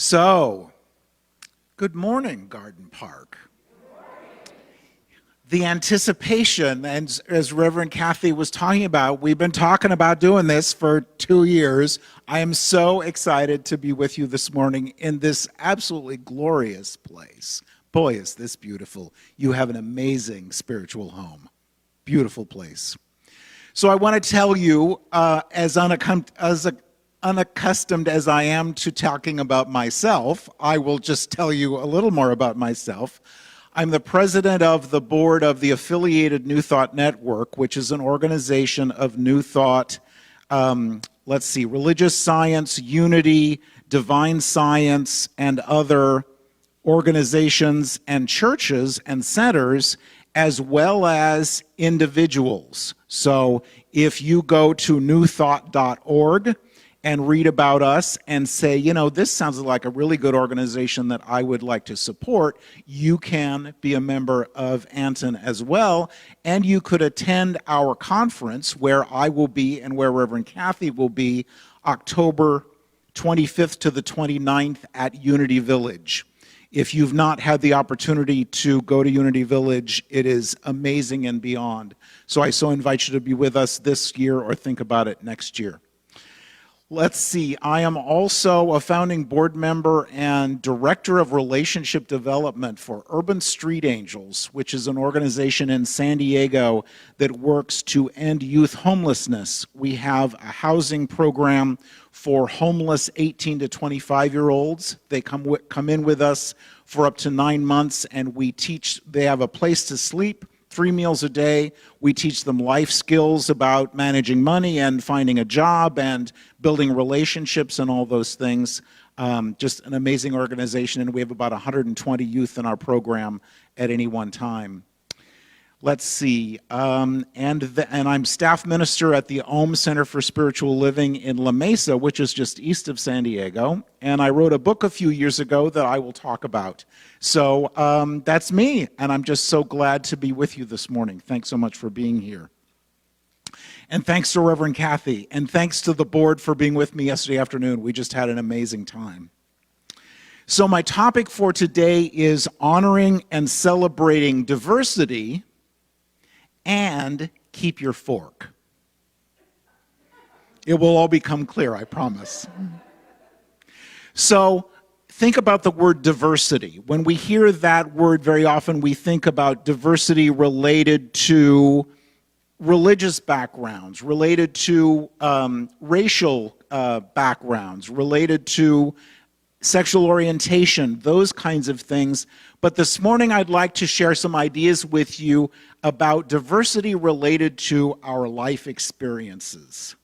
So, good morning, Garden Park. The anticipation, and as Reverend Kathy was talking about, we've been talking about doing this for 2 years. I am so excited to be with you this morning in this absolutely glorious place. Boy, is this beautiful. You have an amazing spiritual home. Beautiful place. So I want to tell you, as unaccustomed as I am to talking about myself, I will just tell you a little more about myself. I'm the president of the board of the affiliated New Thought Network, which is an organization of New Thought, religious science, unity, divine science, and other organizations and churches and centers, as well as individuals. So if you go to newthought.org and read about us and say, you know, this sounds like a really good organization that I would like to support, you can be a member of Anton as well, and you could attend our conference where I will be and where Reverend Kathy will be October 25th to the 29th at Unity Village. If you've not had the opportunity to go to Unity Village, it is amazing and beyond. So I so invite you to be with us this year or think about it next year. Let's see, I am also a founding board member and director of relationship development for Urban Street Angels, which is an organization in San Diego that works to end youth homelessness. We have a housing program for homeless 18 to 25-year-olds. They come in with us for up to 9 months, and they have a place to sleep, 3 meals a day. We teach them life skills about managing money and finding a job and building relationships and all those things. Just an amazing organization, and we have about 120 youth in our program at any one time. Let's see, and I'm staff minister at the Ohm Center for Spiritual Living in La Mesa, which is just east of San Diego, and I wrote a book a few years ago that I will talk about. So that's me, and I'm just so glad to be with you this morning. Thanks so much for being here. And thanks to Reverend Kathy, and thanks to the board for being with me yesterday afternoon. We just had an amazing time. So my topic for today is honoring and celebrating diversity and keep your fork. It will all become clear, I promise. So think about the word diversity. When we hear that word, very often we think about diversity related to religious backgrounds, related to racial backgrounds, related to sexual orientation, those kinds of things. But this morning I'd like to share some ideas with you about diversity related to our life experiences.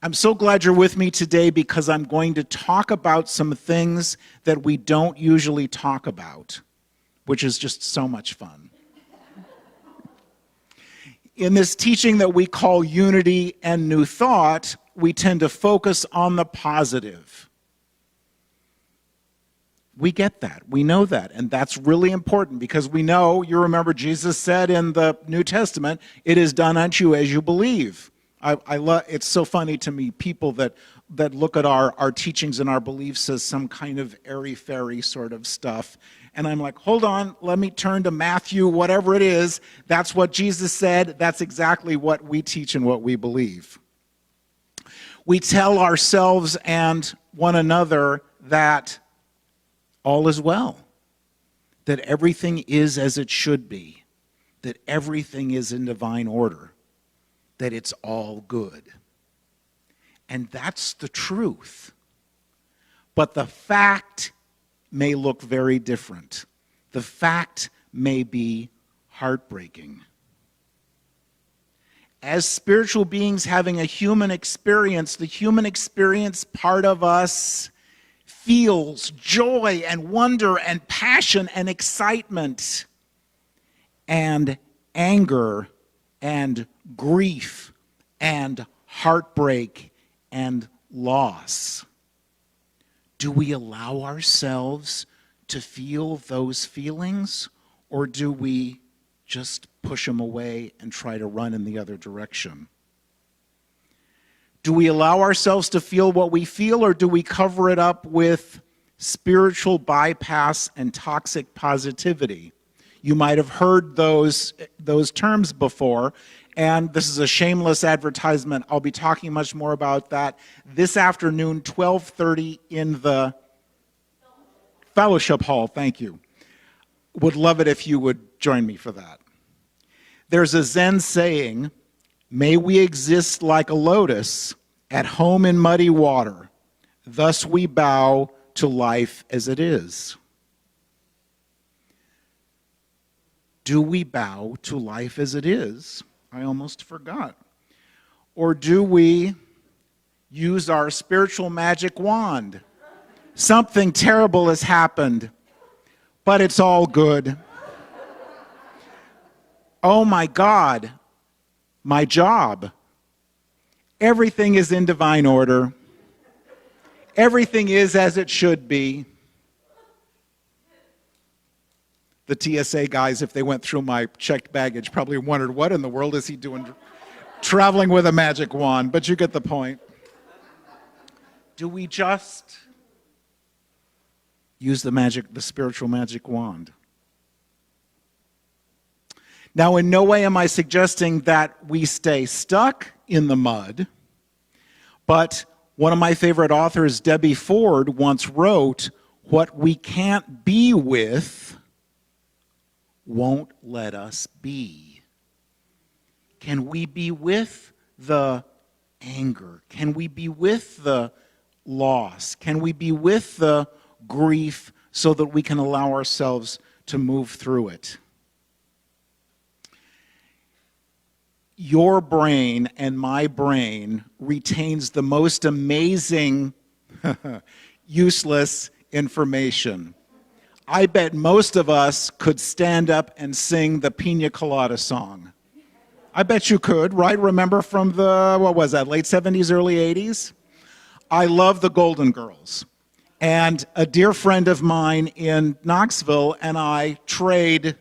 I'm so glad you're with me today because I'm going to talk about some things that we don't usually talk about, which is just so much fun. In this teaching that we call Unity and New Thought, we tend to focus on the positive. We get that. We know that. And that's really important because we know, you remember Jesus said in the New Testament, it is done unto you as you believe. It's so funny to me, people that look at our teachings and our beliefs as some kind of airy-fairy sort of stuff. And I'm like, hold on, let me turn to Matthew, whatever it is. That's what Jesus said. That's exactly what we teach and what we believe. We tell ourselves and one another that all is well, that everything is as it should be, that everything is in divine order, that it's all good. And that's the truth. But the fact may look very different. The fact may be heartbreaking. As spiritual beings having a human experience, the human experience part of us feels joy and wonder and passion and excitement and anger and grief and heartbreak and loss. Do we allow ourselves to feel those feelings, or do we just push them away and try to run in the other direction? Do we allow ourselves to feel what we feel, or do we cover it up with spiritual bypass, and toxic positivity. You might have heard those terms before, and this is a shameless advertisement. I'll be talking much more about that this afternoon, 12:30 in the Fellowship Hall. Thank you. Would love it if you would join me for that. There's a Zen saying, "May we exist like a lotus at home in muddy water. Thus we bow to life as it is." Do we bow to life as it is? I almost forgot. Or do we use our spiritual magic wand? Something terrible has happened, but it's all good. Oh my God, my job. Everything is in divine order. Everything is as it should be. The TSA guys, if they went through my checked baggage, probably wondered, what in the world is he doing traveling with a magic wand? But you get the point. Do we just use the spiritual magic wand? Now, in no way am I suggesting that we stay stuck in the mud, but one of my favorite authors, Debbie Ford, once wrote, "What we can't be with won't let us be." Can we be with the anger? Can we be with the loss? Can we be with the grief so that we can allow ourselves to move through it? Your brain and my brain retains the most amazing, useless information. I bet most of us could stand up and sing the Pina Colada song. I bet you could, right? Remember from the, what was that, late 70s, early 80s? I love the Golden Girls. And a dear friend of mine in Knoxville and I trade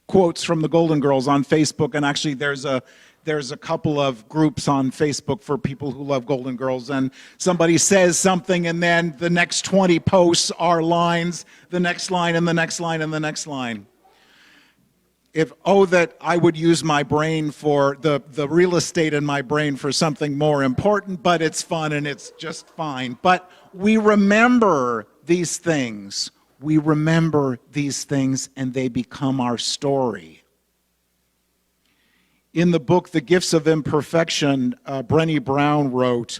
quotes from the Golden Girls on Facebook, and actually there's a couple of groups on Facebook for people who love Golden Girls, and somebody says something and then the next 20 posts are lines, the next line and the next line and the next line. That I would use my brain for the real estate in my brain for something more important, but it's fun and it's just fine. But we remember these things. We remember these things and they become our story. In the book, The Gifts of Imperfection, Brené Brown wrote,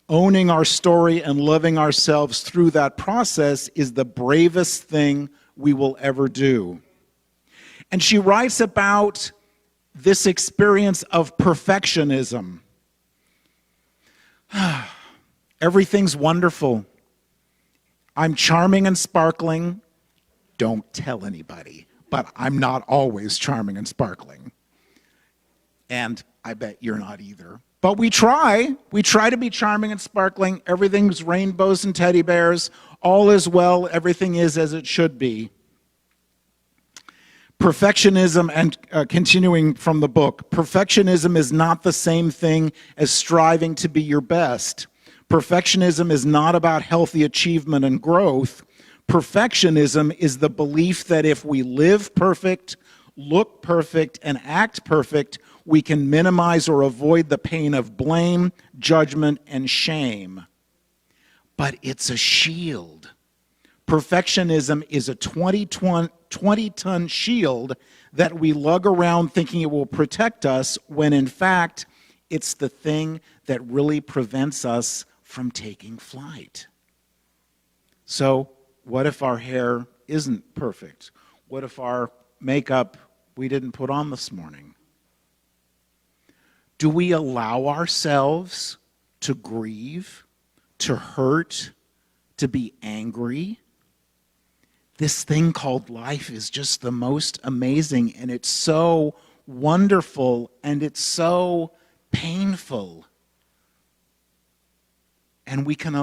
"Owning our story and loving ourselves through that process is the bravest thing we will ever do." And she writes about this experience of perfectionism. Everything's wonderful. I'm charming and sparkling. Don't tell anybody, but I'm not always charming and sparkling. And I bet you're not either. But we try. We try to be charming and sparkling. Everything's rainbows and teddy bears. All is well. Everything is as it should be. Perfectionism, and continuing from the book, perfectionism is not the same thing as striving to be your best. Perfectionism is not about healthy achievement and growth. Perfectionism is the belief that if we live perfect, look perfect, and act perfect, we can minimize or avoid the pain of blame, judgment, and shame. But it's a shield. Perfectionism is a 20-ton shield that we lug around thinking it will protect us, when in fact, it's the thing that really prevents us from taking flight. So, what if our hair isn't perfect? What if our makeup we didn't put on this morning? Do we allow ourselves to grieve, to hurt, to be angry? This thing called life is just the most amazing, and it's so wonderful, and it's so painful. And we can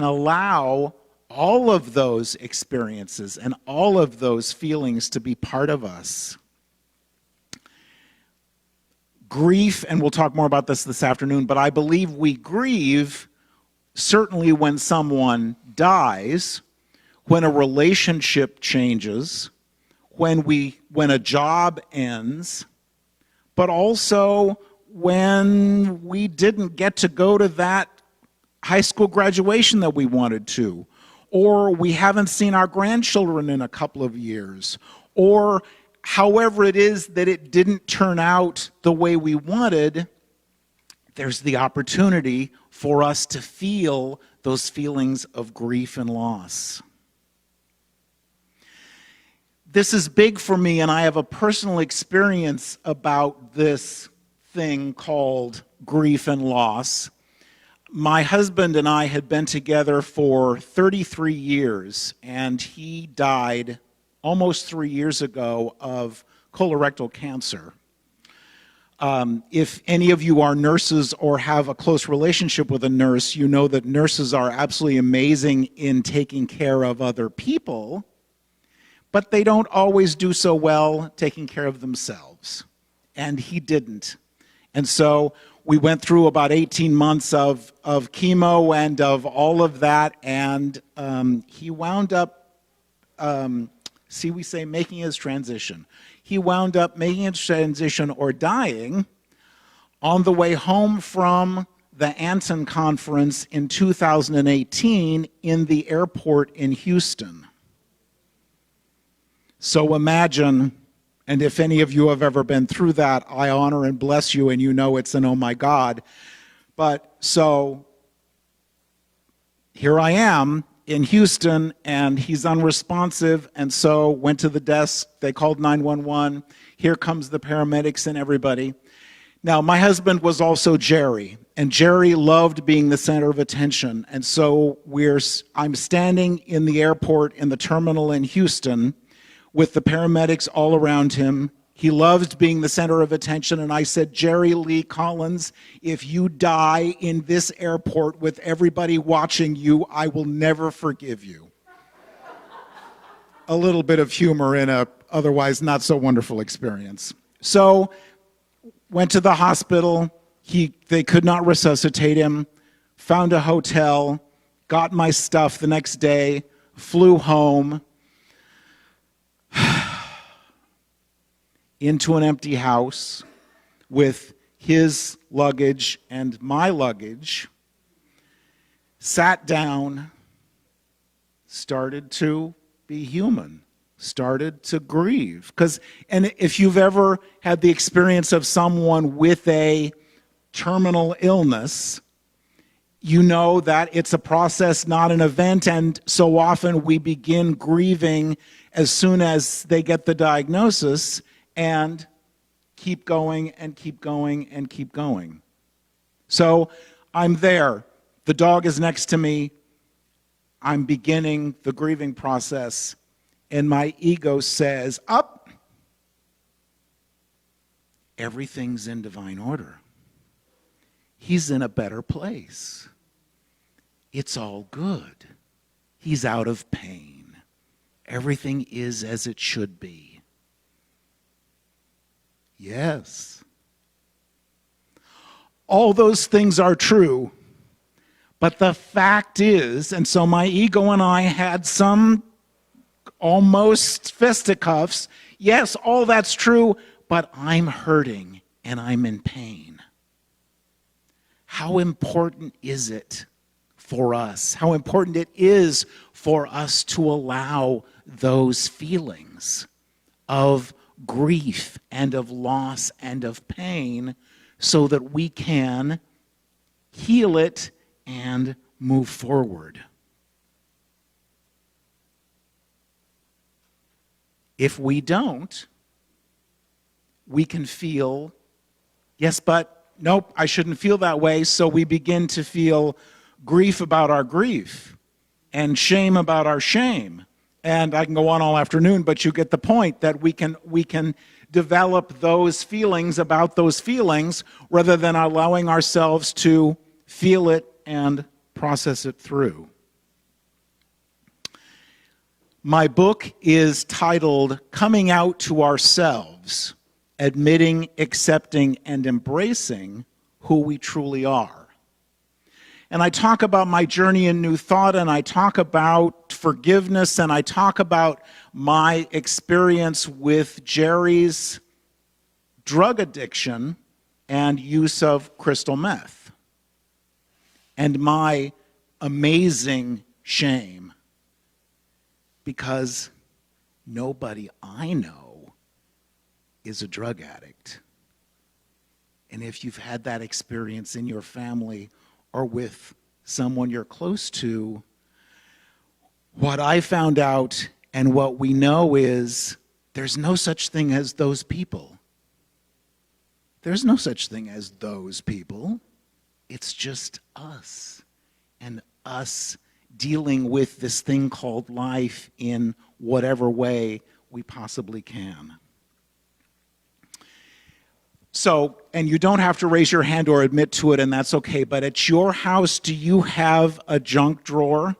allow all of those experiences and all of those feelings to be part of us. Grief, and we'll talk more about this afternoon, but I believe we grieve certainly when someone dies, when a relationship changes, when a job ends, but also when we didn't get to go to that high school graduation that we wanted to, or we haven't seen our grandchildren in a couple of years, or however it is that it didn't turn out the way we wanted. There's the opportunity for us to feel those feelings of grief and loss. This is big for me, and I have a personal experience about this thing called grief and loss. My husband and I had been together for 33 years, and he died almost 3 years ago of colorectal cancer. If any of you are nurses or have a close relationship with a nurse, you know that nurses are absolutely amazing in taking care of other people, but they don't always do so well taking care of themselves. And he didn't. And so we went through about 18 months of chemo and of all of that, and he wound up, making his transition. He wound up making his transition or dying on the way home from the Anson Conference in 2018 in the airport in Houston. So imagine, and if any of you have ever been through that, I honor and bless you, and you know it's an oh my God. But so here I am in Houston, and he's unresponsive, and so went to the desk. They called 911. Here comes the paramedics and everybody. Now, my husband was also Jerry, and Jerry loved being the center of attention. And so I'm standing in the airport in the terminal in Houston with the paramedics all around him. He loved being the center of attention, and I said, Jerry Lee Collins, if you die in this airport with everybody watching you, I will never forgive you. A little bit of humor in a otherwise not so wonderful experience. So, went to the hospital. They could not resuscitate him. Found a hotel, got my stuff the next day, flew home, into an empty house with his luggage and my luggage, sat down, started to be human, started to grieve. And if you've ever had the experience of someone with a terminal illness, you know that it's a process, not an event, and so often we begin grieving as soon as they get the diagnosis, and keep going and keep going and keep going. So I'm there. The dog is next to me. I'm beginning the grieving process, and my ego says, up. Everything's in divine order. He's in a better place. It's all good. He's out of pain. Everything is as it should be. Yes. All those things are true, but the fact is, and so my ego and I had some almost fisticuffs. Yes, all that's true, but I'm hurting and I'm in pain. How important is it for us? How important it is for us to allow those feelings of grief and of loss and of pain so that we can heal it and move forward. If we don't, we can feel, yes, but nope, I shouldn't feel that way, so we begin to feel grief about our grief and shame about our shame. And I can go on all afternoon, but you get the point that we can develop those feelings about those feelings rather than allowing ourselves to feel it and process it through. My book is titled Coming Out to Ourselves, Admitting, Accepting, and Embracing Who We Truly Are. And I talk about my journey in New Thought, and I talk about forgiveness, and I talk about my experience with Jerry's drug addiction and use of crystal meth, and my amazing shame, because nobody I know is a drug addict. And if you've had that experience in your family or with someone you're close to, what I found out and what we know is there's no such thing as those people. There's no such thing as those people. It's just us, and us dealing with this thing called life in whatever way we possibly can. So, and you don't have to raise your hand or admit to it, and that's okay, but at your house, do you have a junk drawer?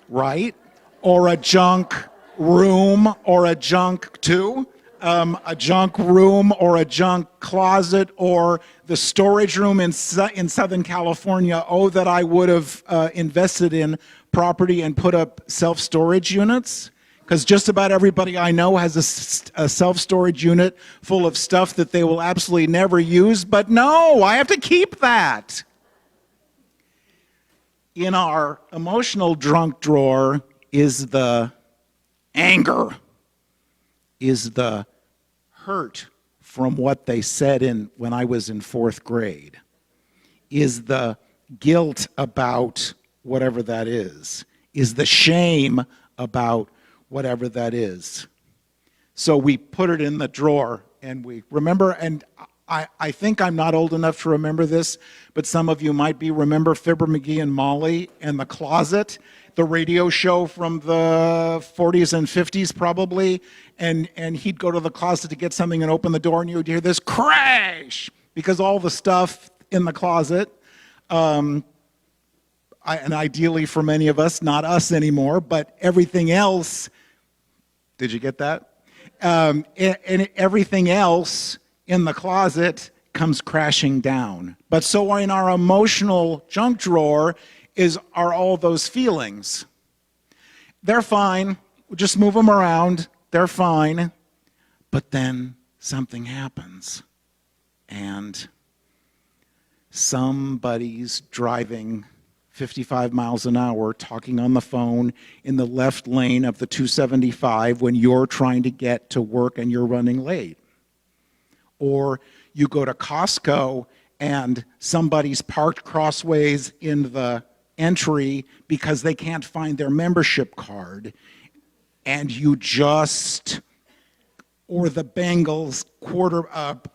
Right? Or a junk room, or a junk too? A junk room or a junk closet, or the storage room in Southern California. Oh, that I would have invested in property and put up self-storage units, because just about everybody I know has a self-storage unit full of stuff that they will absolutely never use. But no, I have to keep that. In our emotional junk drawer is the anger, is the hurt from what they said when I was in 4th grade, is the guilt about whatever that is the shame about whatever that is. So we put it in the drawer, and we remember, and I think I'm not old enough to remember this, but some of you might be. Remember Fibber McGee and Molly and The Closet, the radio show from the 40s and 50s probably, and he'd go to the closet to get something and open the door, and you'd hear this crash, because all the stuff in the closet, and ideally for many of us, not us anymore, but everything else, did you get that? And everything else in the closet comes crashing down. But so in our emotional junk drawer are all those feelings. They're fine. We'll just move them around. They're fine. But then something happens, and somebody's driving 55 miles an hour, talking on the phone in the left lane of the 275 when you're trying to get to work and you're running late. Or you go to Costco and somebody's parked crossways in the entry because they can't find their membership card, and you just, or the Bengals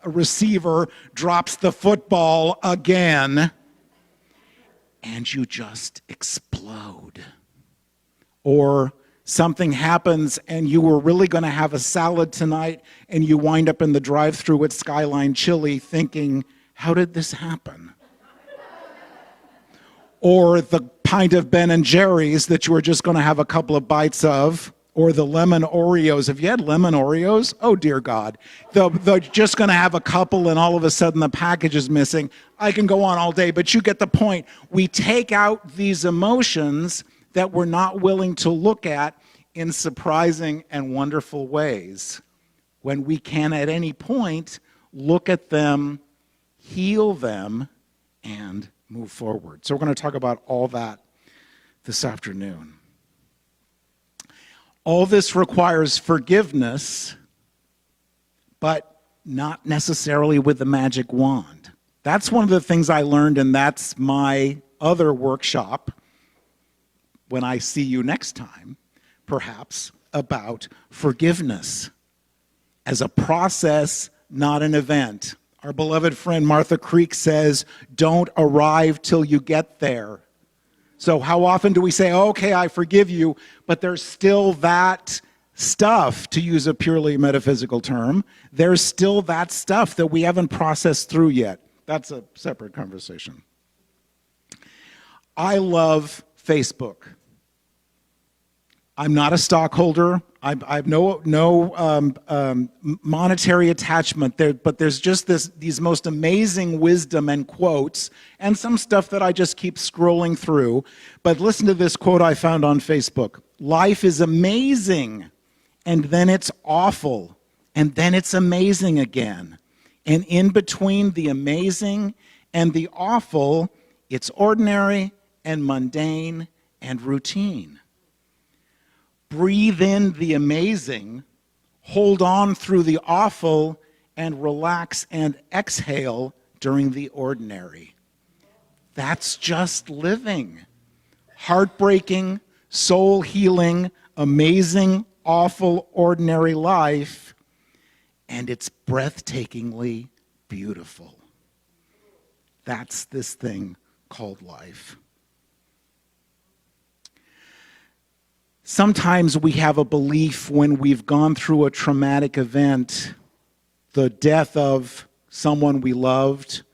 receiver drops the football again, and you just explode. Or something happens and you were really going to have a salad tonight, and you wind up in the drive-thru at Skyline Chili thinking, how did this happen? Or the pint of Ben & Jerry's that you were just going to have a couple of bites of, or the lemon Oreos. Have you had lemon Oreos? Oh, dear God. They're just going to have a couple, and all of a sudden the package is missing. I can go on all day, but you get the point. We take out these emotions that we're not willing to look at in surprising and wonderful ways, when we can at any point look at them, heal them, and move forward. So we're going to talk about all that this afternoon. All this requires forgiveness, but not necessarily with the magic wand. That's one of the things I learned, and that's my other workshop when I see you next time, perhaps, about forgiveness as a process, not an event. Our beloved friend Martha Creek says, don't arrive till you get there. So how often do we say, okay, I forgive you, but there's still that stuff, to use a purely metaphysical term, there's still that stuff that we haven't processed through yet. That's a separate conversation. I love Facebook. I'm not a stockholder. I have no monetary attachment there, but there's just these most amazing wisdom and quotes, and some stuff that I just keep scrolling through. But listen to this quote I found on Facebook. Life is amazing, and then it's awful, and then it's amazing again. And in between the amazing and the awful, it's ordinary and mundane and routine. Breathe in the amazing, hold on through the awful, and relax and exhale during the ordinary. That's just living. Heartbreaking, soul healing, amazing, awful, ordinary life, and it's breathtakingly beautiful. That's this thing called life. Sometimes we have a belief when we've gone through a traumatic event, the death of someone we loved,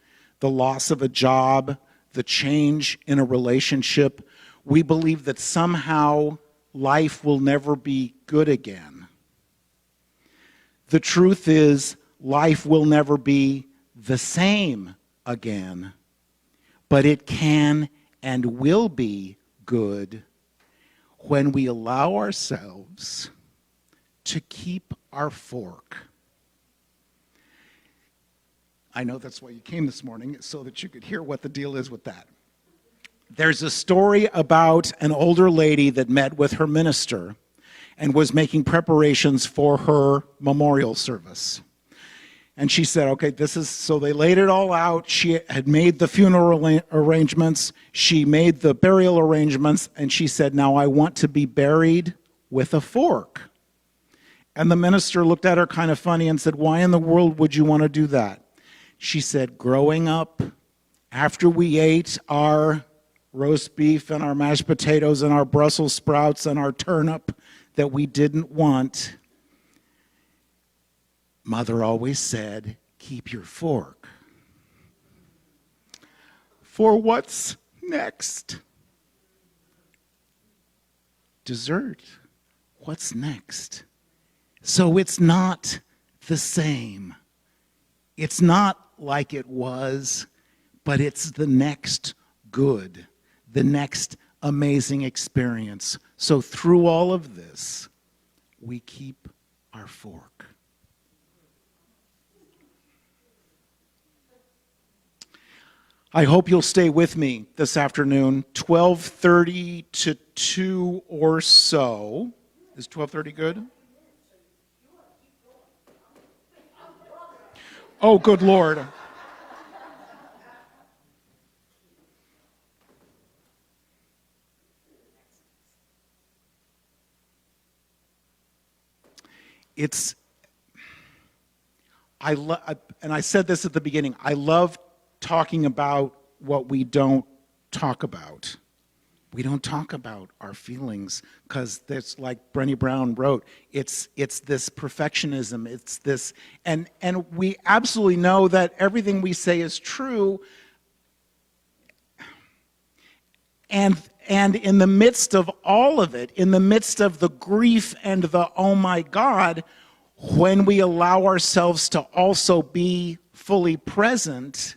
the loss of a job, the change in a relationship, we believe that somehow life will never be good again. The truth is, life will never be the same again, but it can and will be good when we allow ourselves to keep our fork. I know that's why you came this morning, so that you could hear what the deal is with that. There's a story about an older lady that met with her minister and was making preparations for her memorial service. And she said, okay, so they laid it all out. She had made the funeral arrangements. She made the burial arrangements. And she said, now I want to be buried with a fork. And the minister looked at her kind of funny and said, why in the world would you want to do that? She said, growing up, after we ate our roast beef and our mashed potatoes and our Brussels sprouts and our turnip that we didn't want, Mother always said, keep your fork. For what's next? Dessert. What's next? So it's not the same. It's not like it was, but it's the next good, the next amazing experience. So through all of this, we keep our fork. I hope you'll stay with me this afternoon, 12:30 to 2 or so. Is 12:30 good? Oh, good Lord. And I said this at the beginning, I love talking about what we don't talk about. We don't talk about our feelings because it's like Brené Brown wrote, it's this perfectionism, it's this, and we absolutely know that everything we say is true. And in the midst of all of it, in the midst of the grief and the oh my God, when we allow ourselves to also be fully present.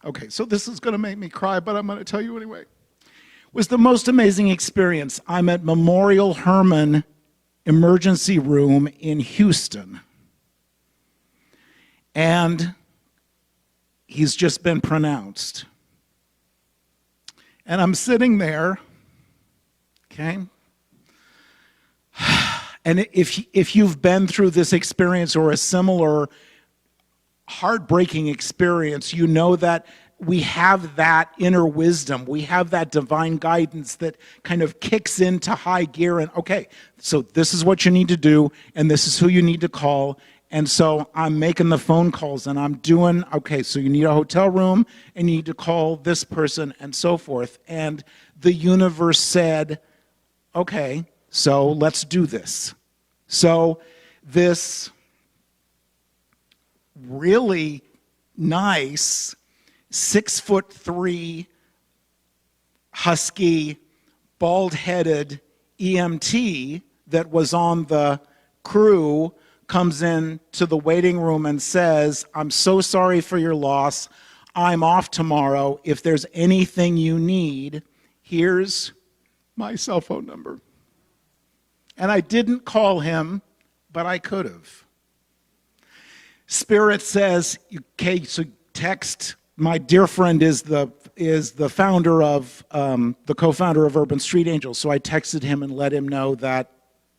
Okay, so this is going to make me cry, but I'm going to tell you anyway. It was the most amazing experience. I'm at Memorial Hermann Emergency Room in Houston. And he's just been pronounced. And I'm sitting there, okay? And if you've been through this experience or a similar heartbreaking experience, you know that we have that inner wisdom. We have that divine guidance that kind of kicks into high gear and, okay, so this is what you need to do, and this is who you need to call. And so I'm making the phone calls and I'm doing, okay, so you need a hotel room and you need to call this person and so forth. And the universe said, okay, so let's do this. So this really nice 6'3" husky bald-headed EMT that was on the crew comes in to the waiting room and says, "I'm so sorry for your loss. I'm off tomorrow. If there's anything you need, here's my cell phone number." And I didn't call him, but I could have. Spirit says, okay, so text, my dear friend is the founder of, the co-founder of Urban Street Angels. So I texted him and let him know that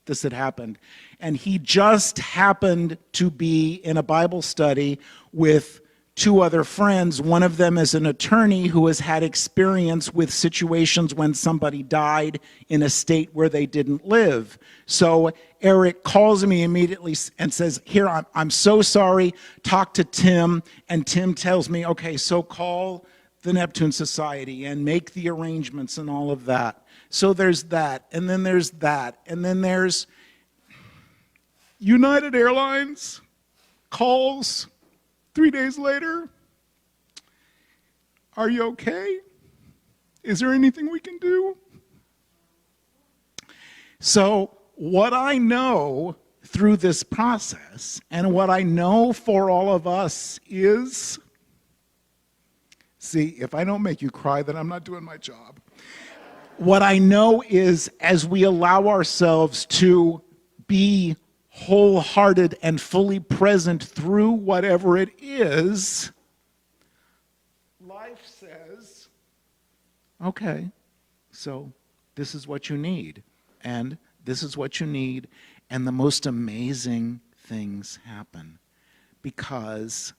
this had happened. And he just happened to be in a Bible study with two other friends. One of them is an attorney who has had experience with situations when somebody died in a state where they didn't live. So Eric calls me immediately and says, "Here, I'm so sorry, talk to Tim." And Tim tells me, "Okay, so call the Neptune Society and make the arrangements and all of that." So there's that, and then there's that, and then there's United Airlines calls 3 days later, "Are you okay? Is there anything we can do?" So what I know through this process and what I know for all of us is, see, if I don't make you cry, then I'm not doing my job. What I know is, as we allow ourselves to be wholehearted and fully present through whatever it is, life says, okay, so this is what you need, and this is what you need, and the most amazing things happen because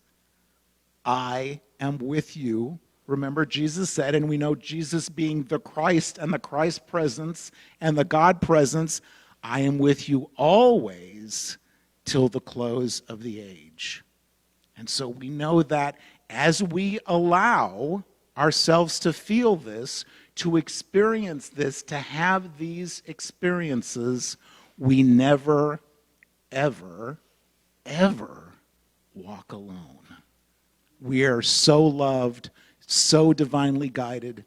I am with you. Remember, Jesus said, and we know Jesus being the Christ and the Christ presence and the God presence, "I am with you always till the close of the age." And so we know that as we allow ourselves to feel this, to experience this, to have these experiences, we never, ever, ever walk alone. We are so loved, so divinely guided.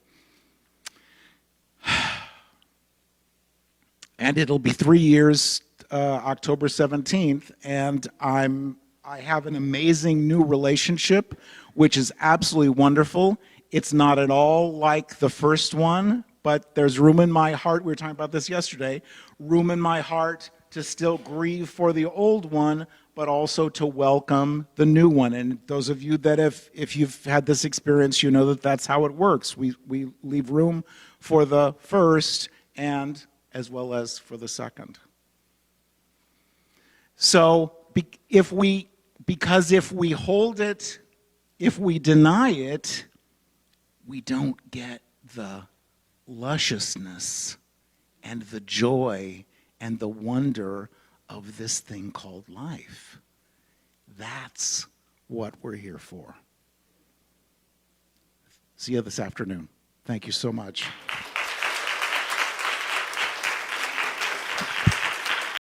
And it'll be 3 years, October 17th, and I have an amazing new relationship, which is absolutely wonderful. It's not at all like the first one, but there's room in my heart, we were talking about this yesterday, room in my heart to still grieve for the old one, but also to welcome the new one. And those of you that if you've had this experience, you know that that's how it works. We leave room for the first and as well as for the second. So because if we hold it, if we deny it, we don't get the lusciousness and the joy and the wonder of this thing called life. That's what we're here for. See you this afternoon. Thank you so much.